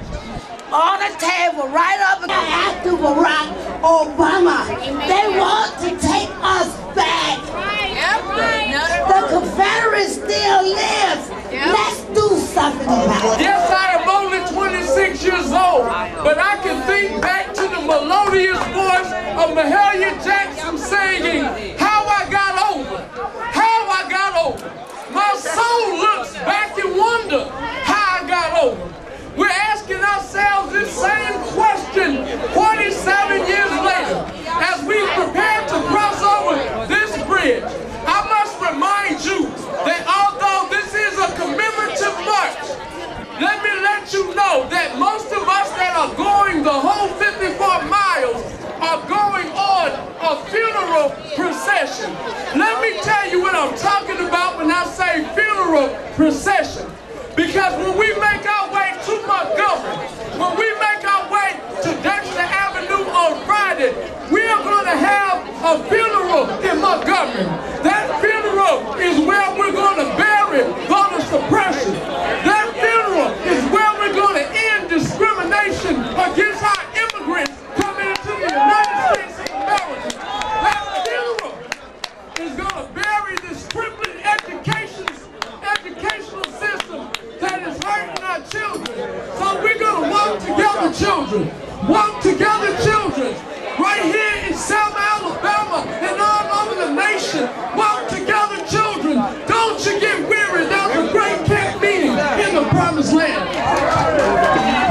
on a table right up after Barack Obama. They want to take us back. The Confederates still live. Let's do something about it. Yes, I am only 26 years old, but I can think back to the melodious voice of Mahalia Jackson singing, "How I Got Over, How I Got Over." My soul looks back and wonder how I got over. We're asking ourselves this same question 47 years later as we prepare to cross over this bridge. I must remind you that although this is a commemorative march, let me let you know that most of us that are going the whole 54 miles are going on a funeral procession. Let me tell you what I'm talking about when I say funeral procession. Because when we make our way to Montgomery, when we make our way to Dexter Avenue on Friday, we are going to have a funeral in Montgomery. That funeral is where we're going to bury voter suppression. That funeral is where we're going to end discrimination against our immigrants coming into the United States of America. That funeral is going to bury this crippling educational system that is hurting our children. So we're going to walk together, children. Walk together, children. Right here in Selma, Alabama, and all over the nation. Walk together, children. Don't you get weary. There's a great camp meeting in the promised land.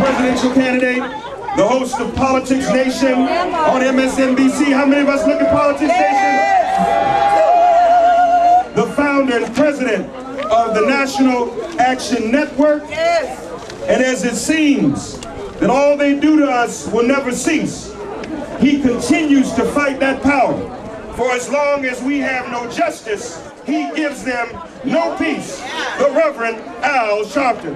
Presidential candidate, the host of Politics Nation on MSNBC. How many of us look at Politics Nation? The founder and president of the National Action Network. And as it seems that all they do to us will never cease, he continues to fight that power. For as long as we have no justice, he gives them no peace. The Reverend Al Sharpton.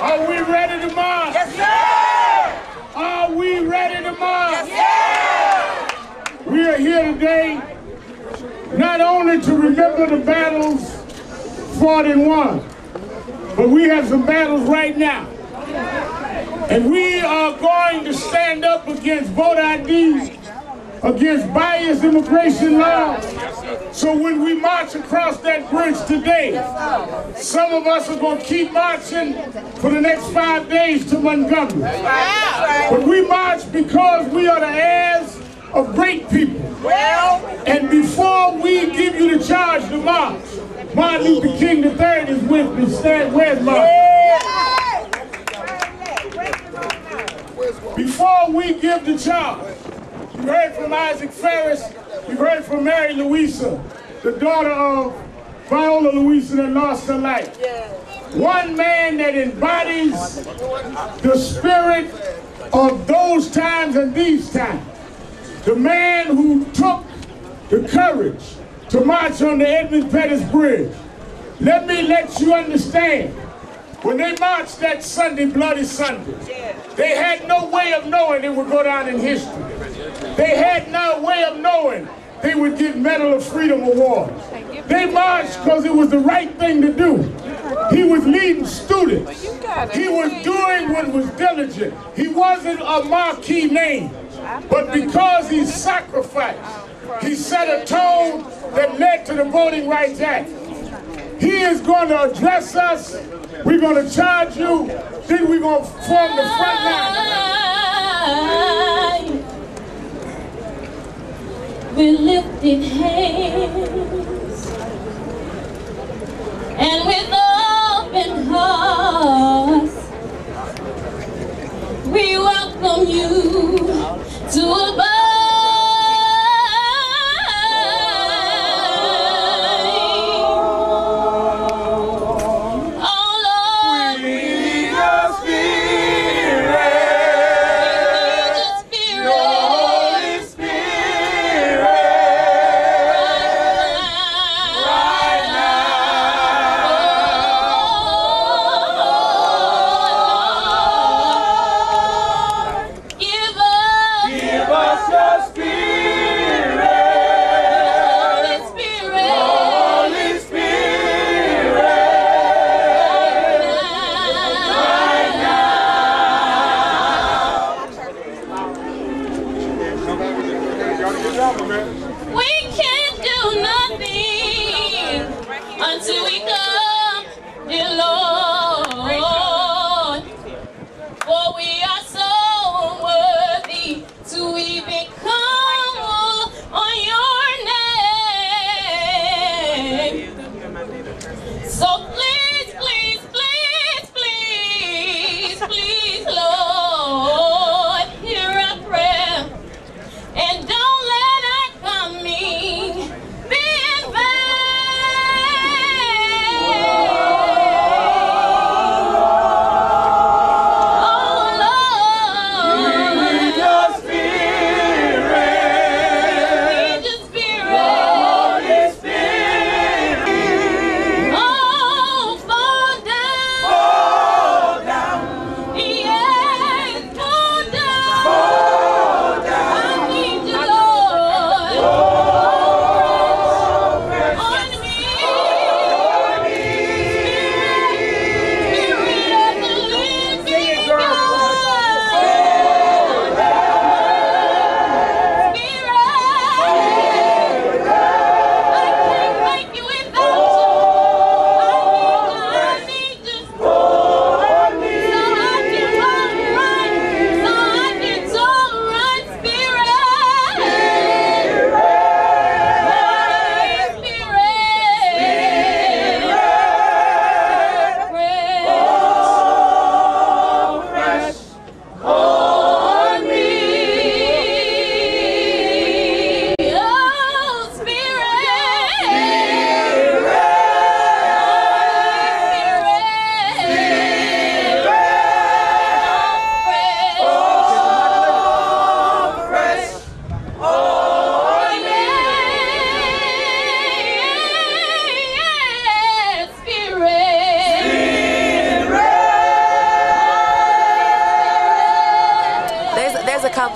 Are we ready to march? Yes, sir! Are we ready to march? Yes, sir! We are here today not only to remember the battles fought and won, but we have some battles right now. And we are going to stand up against voter ID, against biased immigration laws. So when we march across that bridge today, some of us are going to keep marching for the next 5 days to Montgomery. But we march because we are the heirs of great people. And before we give you the charge to march, Martin Luther King III is with me. Where's Martin? Before we give the charge, you heard from Isaac Ferris, you heard from Mary Louisa, the daughter of Viola Louisa that lost her life. One man that embodies the spirit of those times and these times. The man who took the courage to march on the Edmund Pettus Bridge. Let me let you understand, when they marched that Sunday, Bloody Sunday, they had no way of knowing it would go down in history. They had no way of knowing they would get Medal of Freedom awards. They marched because it was the right thing to do. He was leading students. He was doing what was diligent. He wasn't a marquee name, but because he sacrificed, he set a tone that led to the Voting Rights Act. He is going to address us. We're going to charge you. Then we're going to form the front line. with lifted hands and with open hearts, we welcome you to abide.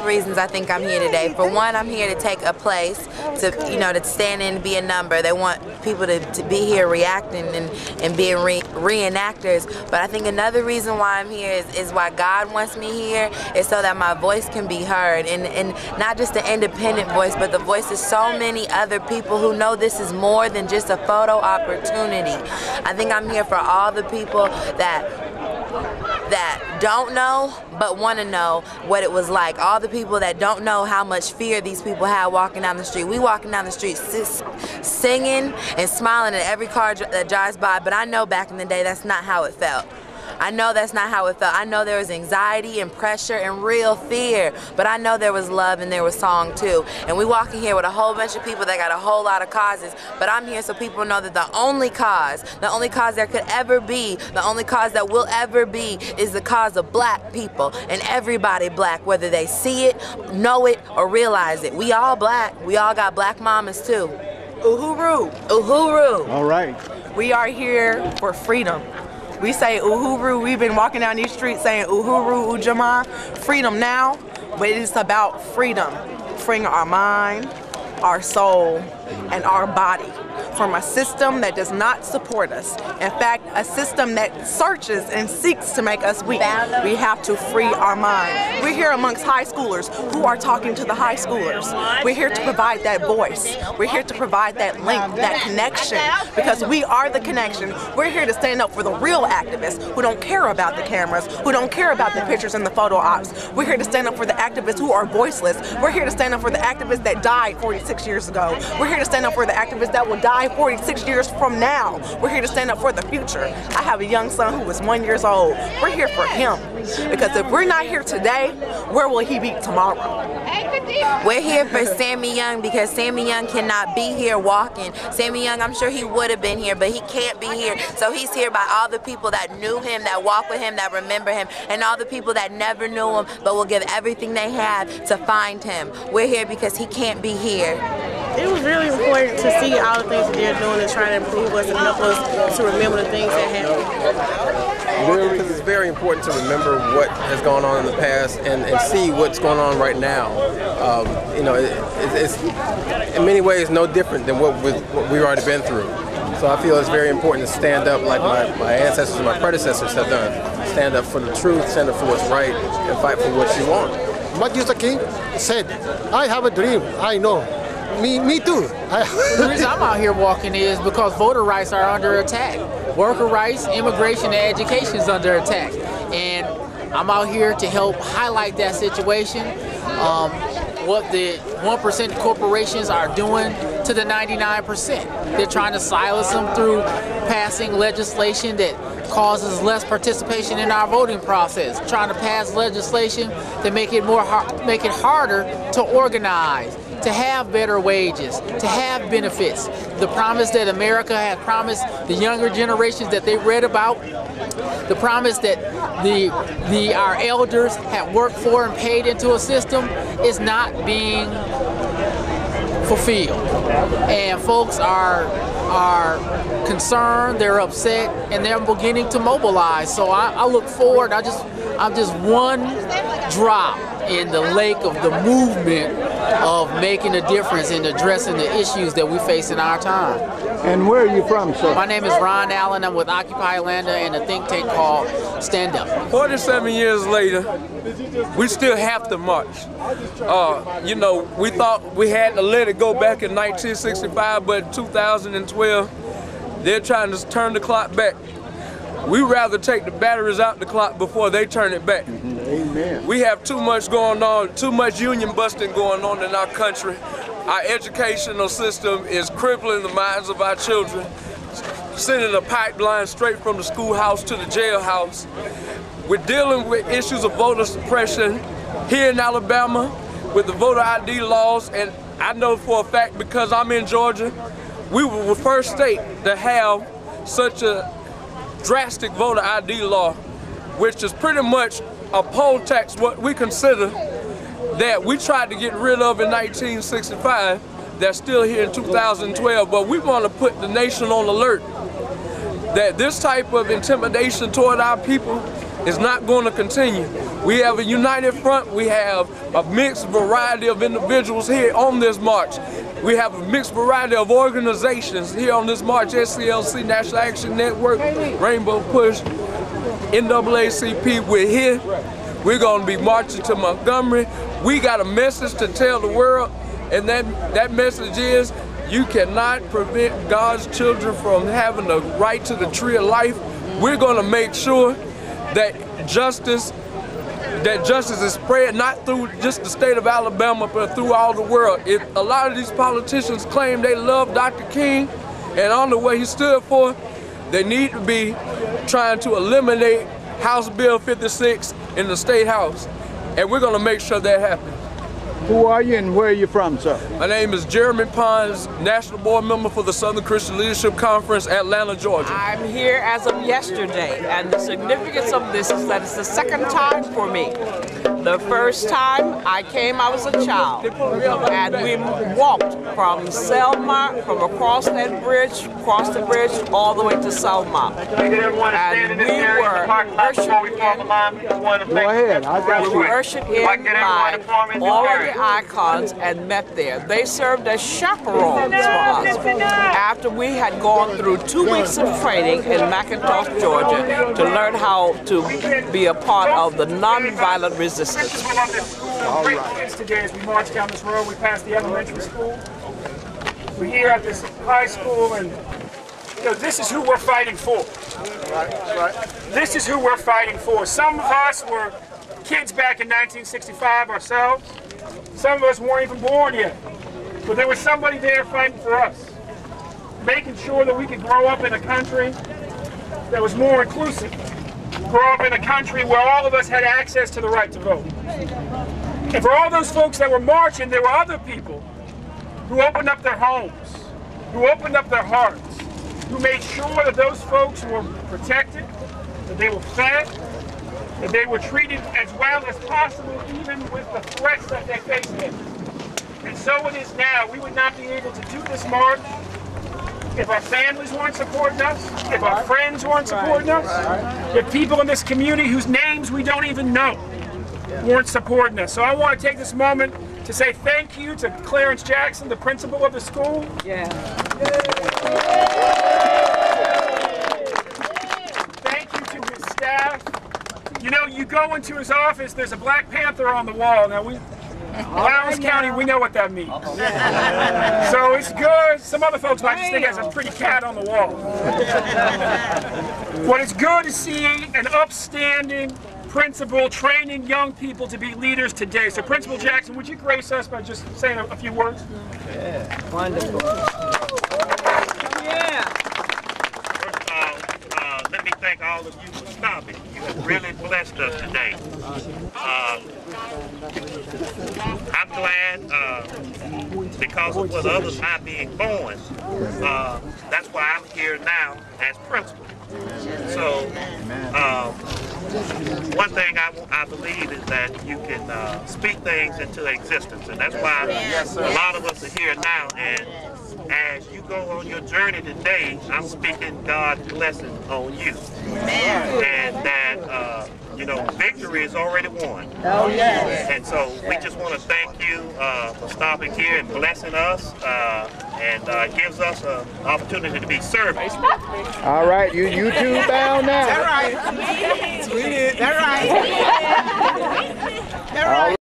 Reasons I think I'm here today. For one, I'm here to take a place to, to stand in and be a number. They want people to be here reacting and being reenactors. But I think another reason why I'm here is why God wants me here, is so that my voice can be heard, and not just an independent voice, but the voice of so many other people who know this is more than just a photo opportunity. I think I'm here for all the people that don't know but want to know what it was like. All the people that don't know how much fear these people had walking down the street. We walking down the street singing and smiling at every car that drives by, but I know back in the day that's not how it felt. I know that's not how it felt. I know there was anxiety and pressure and real fear, but I know there was love and there was song too. And we walking here with a whole bunch of people that got a whole lot of causes, but I'm here so people know that the only cause there could ever be, the only cause that will ever be, is the cause of black people, and everybody black, whether they see it, know it, or realize it. We all black. We all got black mamas too. Uhuru. Uhuru. All right. We are here for freedom. We say Uhuru. We've been walking down these streets saying Uhuru, Ujamaa, freedom now, but it's about freedom. Freeing our mind, our soul, and our body from a system that does not support us. In fact, a system that searches and seeks to make us weak. We have to free our mind. We're here amongst high schoolers who are talking to the high schoolers. We're here to provide that voice. We're here to provide that link, that connection, because we are the connection. We're here to stand up for the real activists who don't care about the cameras, who don't care about the pictures and the photo ops. We're here to stand up for the activists who are voiceless. We're here to stand up for the activists that died 46 years ago. We're here to stand up for the activists that will die 46 years from now. We're here to stand up for the future. I have a young son who is 1 year old. We're here for him, because if we're not here today, where will he be tomorrow? We're here for Sammy Young because Sammy Young cannot be here walking. Sammy Young, I'm sure he would have been here, but he can't be here. So he's here by all the people that knew him, that walk with him, that remember him, and all the people that never knew him but will give everything they have to find him. We're here because he can't be here. It was really important to see all the things that they're doing and trying to improve us and help us to remember the things that happened. Because it's very important to remember what has gone on in the past and see what's going on right now. You know, it's in many ways no different than what we've already been through. So I feel it's very important to stand up like my ancestors and my predecessors have done. Stand up for the truth, stand up for what's right, and fight for what you want. Martin Luther King said, I have a dream, I know. Me too. The reason I'm out here walking is because voter rights are under attack. Worker rights, immigration, and education is under attack. And I'm out here to help highlight that situation, what the 1% corporations are doing to the 99%. They're trying to silence them through passing legislation that causes less participation in our voting process, trying to pass legislation to make it harder to organize, to have better wages, to have benefits. The promise that America had promised the younger generations that they read about, the promise that our elders had worked for and paid into a system is not being fulfilled. And folks are concerned, they're upset, and they're beginning to mobilize. So I look forward, I'm just one drop in the lake of the movement of making a difference in addressing the issues that we face in our time. And where are you from, sir? My name is Ron Allen. I'm with Occupy Atlanta and a think tank called Stand Up. 47 years later, we still have to march. You know, we thought we had to let it go back in 1965, but in 2012, they're trying to turn the clock back. We'd rather take the batteries out the clock before they turn it back. Amen. We have too much going on, too much union busting going on in our country. Our educational system is crippling the minds of our children, sending a pipeline straight from the schoolhouse to the jailhouse. We're dealing with issues of voter suppression here in Alabama with the voter ID laws, and I know for a fact because I'm in Georgia, we were the first state to have such a drastic voter ID law, which is pretty much a poll tax, what we consider that we tried to get rid of in 1965, that's still here in 2012, but we want to put the nation on alert that this type of intimidation toward our people is not going to continue. We have a united front, we have a mixed variety of individuals here on this march. We have a mixed variety of organizations here on this march, SCLC, National Action Network, Rainbow Push, NAACP, we're here. We're going to be marching to Montgomery. We got a message to tell the world, and that message is you cannot prevent God's children from having the right to the tree of life. We're going to make sure that justice is spread not through just the state of Alabama, but through all the world. If a lot of these politicians claim they love Dr. King and on the way he stood for, they need to be trying to eliminate House Bill 56 in the State House. And we're going to make sure that happens. Who are you and where are you from, sir? My name is Jeremy Pons, National Board Member for the Southern Christian Leadership Conference, Atlanta, Georgia. I'm here as of yesterday, and the significance of this is that it's the second time for me The first time I came, I was a child, and we walked from Selma, from across that bridge, across the bridge, all the way to Selma. And we were ushered in by all of the icons and met there. They served as chaperones for us after we had gone through 2 weeks of training in McIntosh, Georgia, to learn how to be a part of the nonviolent resistance. Great kids today as we march down this road. We passed the elementary school. We're here at this high school, and this is who we're fighting for. This is who we're fighting for. Some of us were kids back in 1965 ourselves. Some of us weren't even born yet. But there was somebody there fighting for us, making sure that we could grow up in a country that was more inclusive, grow up in a country where all of us had access to the right to vote. And for all those folks that were marching, there were other people who opened up their homes, who opened up their hearts, who made sure that those folks were protected, that they were fed, that they were treated as well as possible, even with the threats that they faced. And so it is now. We would not be able to do this march if our families weren't supporting us, if our friends weren't supporting us, if people in this community whose names we don't even know weren't supporting us. So I want to take this moment to say thank you to Clarence Jackson, the principal of the school. Thank you to his staff. You know, you go into his office, there's a Black Panther on the wall. Now, Flowers County, we know what that means. So it's good. Some other folks might just think there's a pretty cat on the wall. What it's good to see an upstanding principal training young people to be leaders today. So Principal Jackson, would you grace us by just saying a few words? Yeah, wonderful. First of all, let me thank all of you for stopping. You have really blessed us today. I'm glad because of what others might be born. That's why I'm here now as principal. So one thing I believe is that you can speak things into existence, and that's why a lot of us are here now. And as you go on your journey today, I'm speaking God's blessing on you, and that you know, victory is already won. Oh, yes. And so we just want to thank you for stopping here and blessing us, and gives us an opportunity to be served. All right, you two bow now. That's right. That's right.